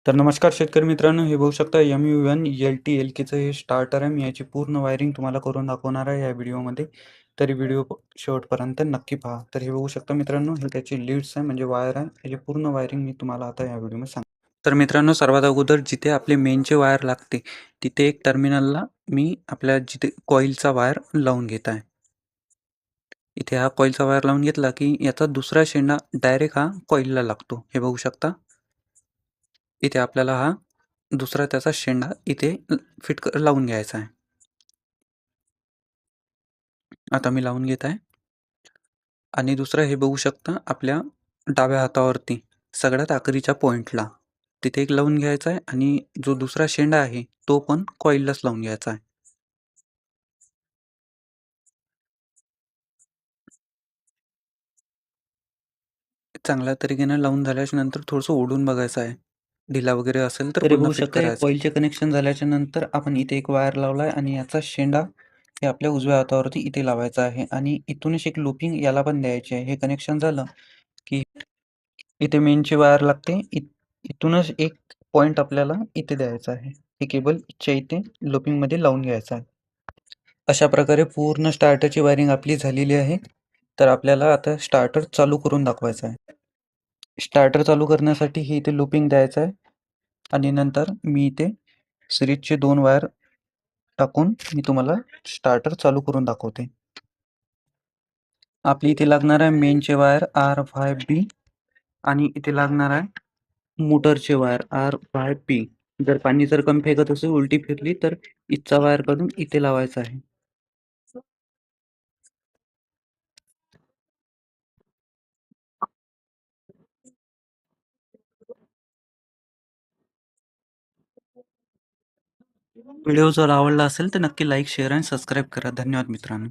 तर नमस्कार शेतकरी मित्रांनो, हे बघू शकता MU1 LT-LKचं हे स्टार्टर आहे. मी याची पूर्ण वायरिंग तुम्हाला करून दाखवणार आहे या व्हिडिओमध्ये. तरी व्हिडिओ शेवटपर्यंत नक्की पहा. तर हे बघू शकता मित्रांनो, हे त्याची लीड्स आहे म्हणजे वायर आहे. याची पूर्ण वायरिंग मी तुम्हाला आता या व्हिडिओमध्ये सांगतो. तर मित्रांनो, सर्वात अगोदर जिथे आपले मेनचे वायर लागते तिथे एक टर्मिनलला मी आपल्या जिथे कॉईलचा वायर लावून घेत आहे. इथे हा कॉईलचा वायर लावून घेतला की याचा दुसरा शेंडा डायरेक्ट हा कॉईलला लागतो. हे बघू शकता. इथे आपल्याला हा दुसरा त्याचा शेंडा इथे लावून घ्यायचा आहे. आता मी लावून घेत आहे. आणि दुसरं हे बघू शकता आपल्या डाव्या हातावरती सगळ्यात आखरीच्या पॉइंटला तिथे एक लावून घ्यायचा आहे आणि जो दुसरा शेंडा आहे तो पण कॉईललाच लावून घ्यायचा आहे. चांगल्या तरीकेने लावून झाल्याच्या नंतर थोडंसं ओढून बघायचं आहे. ढिला वगैरे असेल तर पुन्हा फिट करायचं. कॉईलचे कनेक्शन झाल्याच्या नंतर आपण इथे एक वायर लावला आहे आणि याचा शेंडा हे आपल्या उजव्या हातावरती इथे लावायचा आहे आणि इथूनच एक लूपिंग याला पण द्यायची आहे. हे कनेक्शन झालं की इथे मेनची वायर लागते. इथूनच एक पॉइंट आपल्याला इथे द्यायचा आहे. हे केबल इथच्या इथे लूपिंगमध्ये लावून घ्यायचं आहे. अशा प्रकारे पूर्ण स्टार्टरची वायरिंग आपली झालेली आहे. तर आपल्याला आता स्टार्टर चालू करून दाखवायचा आहे. स्टार्टर चालू करण्यासाठी हे इथे लूपिंग द्यायचं आहे आणि नंतर मी इथे सिरीजचे 2 वायर टाकून मी तुम्हाला स्टार्टर चालू करून दाखवते. आपली इथे लागणार आहे मेनचे वायर R5B आणि इथे लागणार आहे मोटरचे वायर R5P. जर पाणी कमी फेकत असेल, उलटी फिरली तर इथचा वायर काढून इथे लावायचा आहे. व्हिडिओ जर आवडला असेल तर नक्की लाईक, शेअर आणि सबस्क्राईब करा. धन्यवाद मित्रांनो.